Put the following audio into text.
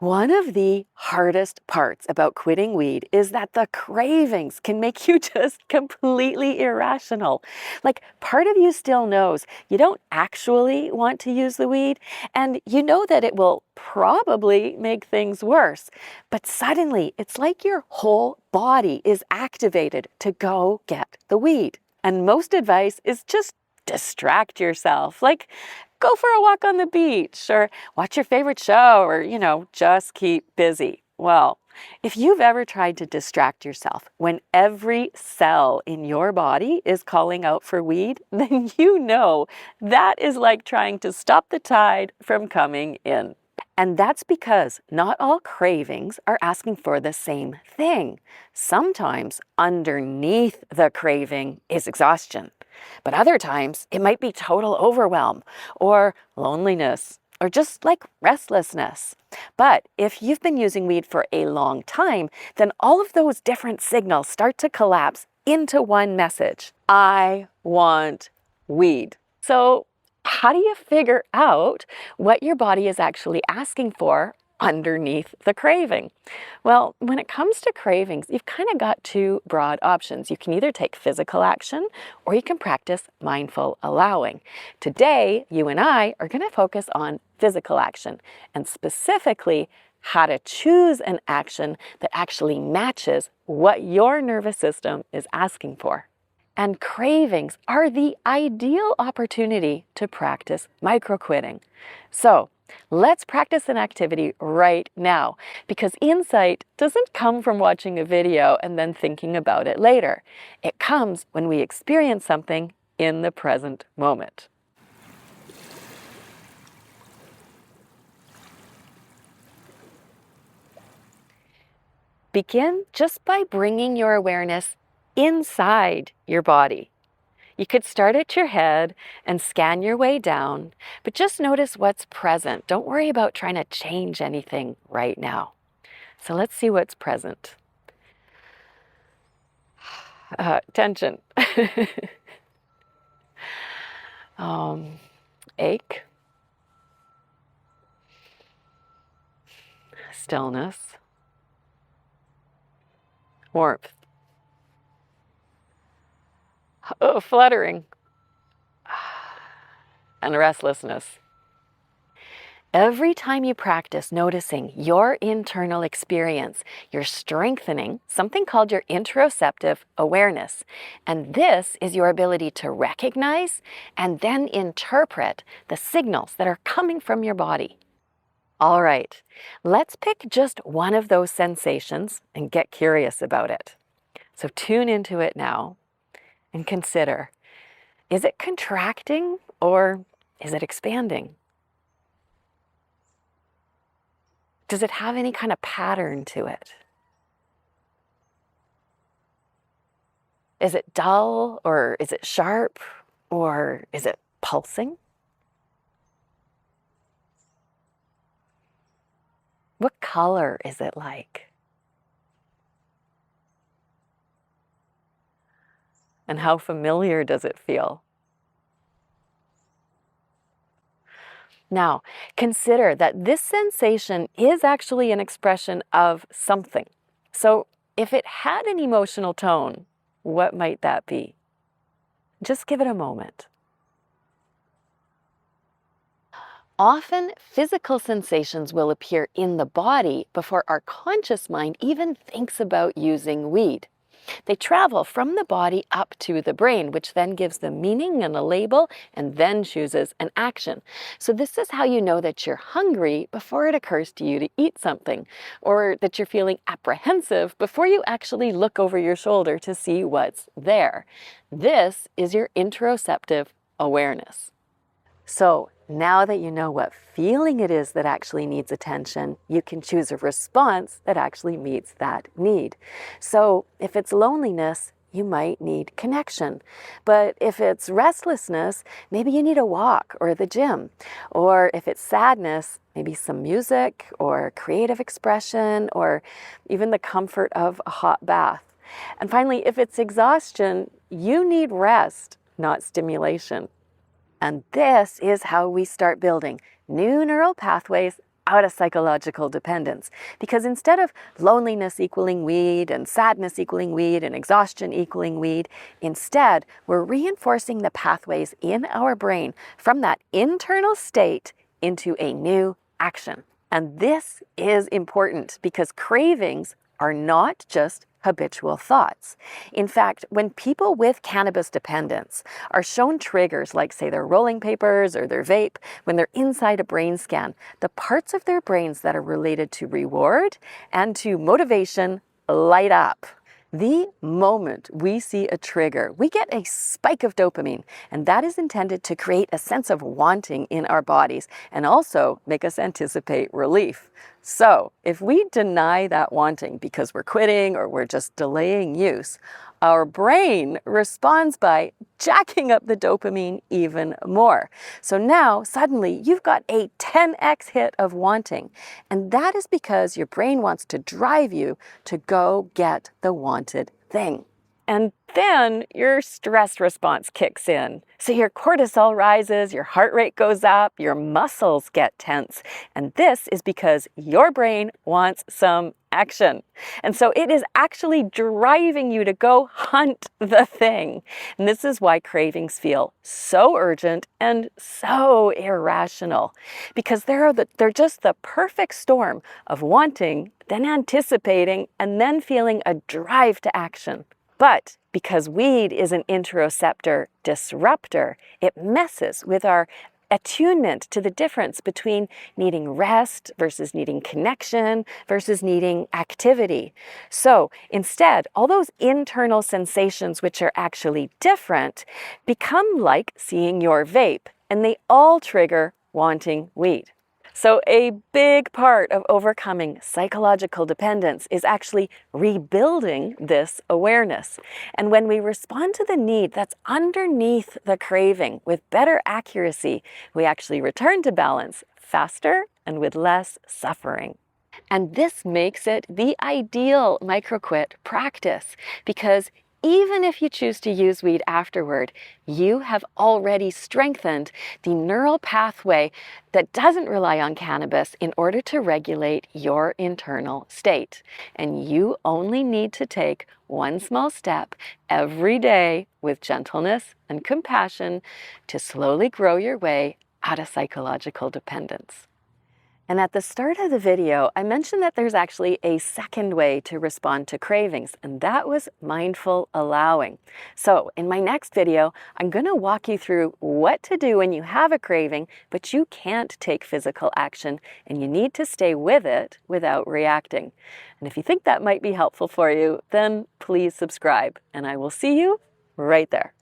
One of the hardest parts about quitting weed is that the cravings can make you just completely irrational. Like, part of you still knows you don't actually want to use the weed, and you know that it will probably make things worse. But suddenly, it's like your whole body is activated to go get the weed. And most advice is just distract yourself. Like, go for a walk on the beach or watch your favorite show or, just keep busy. Well, if you've ever tried to distract yourself when every cell in your body is calling out for weed, then you know that is like trying to stop the tide from coming in. And that's because not all cravings are asking for the same thing. Sometimes underneath the craving is exhaustion, but other times it might be total overwhelm or loneliness or just like restlessness. But if you've been using weed for a long time, then all of those different signals start to collapse into one message: I want weed. So how do you figure out what your body is actually asking for underneath the craving? Well, when it comes to cravings, you've kind of got two broad options. You can either take physical action or you can practice mindful allowing. Today, you and I are going to focus on physical action and specifically how to choose an action that actually matches what your nervous system is asking for. And cravings are the ideal opportunity to practice micro-quitting. So let's practice an activity right now, because insight doesn't come from watching a video and then thinking about it later. It comes when we experience something in the present moment. Begin just by bringing your awareness inside your body. You could start at your head and scan your way down, but just notice what's present. Don't worry about trying to change anything right now. So let's see what's present. Tension. Ache. Stillness. Warmth. Fluttering, and restlessness. Every time you practice noticing your internal experience, you're strengthening something called your interoceptive awareness. And this is your ability to recognize and then interpret the signals that are coming from your body. All right, let's pick just one of those sensations and get curious about it. So tune into it now. And consider, is it contracting or is it expanding? Does it have any kind of pattern to it? Is it dull or is it sharp or is it pulsing? What color is it like? And how familiar does it feel? Now, consider that this sensation is actually an expression of something. So if it had an emotional tone, what might that be? Just give it a moment. Often, physical sensations will appear in the body before our conscious mind even thinks about using weed. They travel from the body up to the brain, which then gives them meaning and a label, and then chooses an action. So this is how you know that you're hungry before it occurs to you to eat something, or that you're feeling apprehensive before you actually look over your shoulder to see what's there. This is your interoceptive awareness. So now that you know what feeling it is that actually needs attention, you can choose a response that actually meets that need. So if it's loneliness, you might need connection. But if it's restlessness, maybe you need a walk or the gym. Or if it's sadness, maybe some music or creative expression or even the comfort of a hot bath. And finally, if it's exhaustion, you need rest, not stimulation. And this is how we start building new neural pathways out of psychological dependence. Because instead of loneliness equaling weed and sadness equaling weed and exhaustion equaling weed, instead we're reinforcing the pathways in our brain from that internal state into a new action. And this is important because cravings are not just habitual thoughts. In fact, when people with cannabis dependence are shown triggers like, say, their rolling papers or their vape, when they're inside a brain scan, the parts of their brains that are related to reward and to motivation light up. The moment we see a trigger, we get a spike of dopamine, and that is intended to create a sense of wanting in our bodies and also make us anticipate relief. So if we deny that wanting because we're quitting or we're just delaying use, our brain responds by jacking up the dopamine even more. So now suddenly you've got a 10x hit of wanting. And that is because your brain wants to drive you to go get the wanted thing. And then your stress response kicks in. So your cortisol rises, your heart rate goes up, your muscles get tense. And this is because your brain wants some action. And so it is actually driving you to go hunt the thing. And this is why cravings feel so urgent and so irrational, because they're just the perfect storm of wanting, then anticipating, and then feeling a drive to action. But because weed is an interoceptor disruptor, it messes with our attunement to the difference between needing rest versus needing connection versus needing activity. So instead, all those internal sensations which are actually different become like seeing your vape, and they all trigger wanting weed. So a big part of overcoming psychological dependence is actually rebuilding this awareness. And when we respond to the need that's underneath the craving with better accuracy, we actually return to balance faster and with less suffering. And this makes it the ideal micro-quit practice, because even if you choose to use weed afterward, you have already strengthened the neural pathway that doesn't rely on cannabis in order to regulate your internal state. And you only need to take one small step every day with gentleness and compassion to slowly grow your way out of psychological dependence. And at the start of the video, I mentioned that there's actually a second way to respond to cravings, and that was mindful allowing. So in my next video, I'm going to walk you through what to do when you have a craving, but you can't take physical action, and you need to stay with it without reacting. And if you think that might be helpful for you, then please subscribe, and I will see you right there.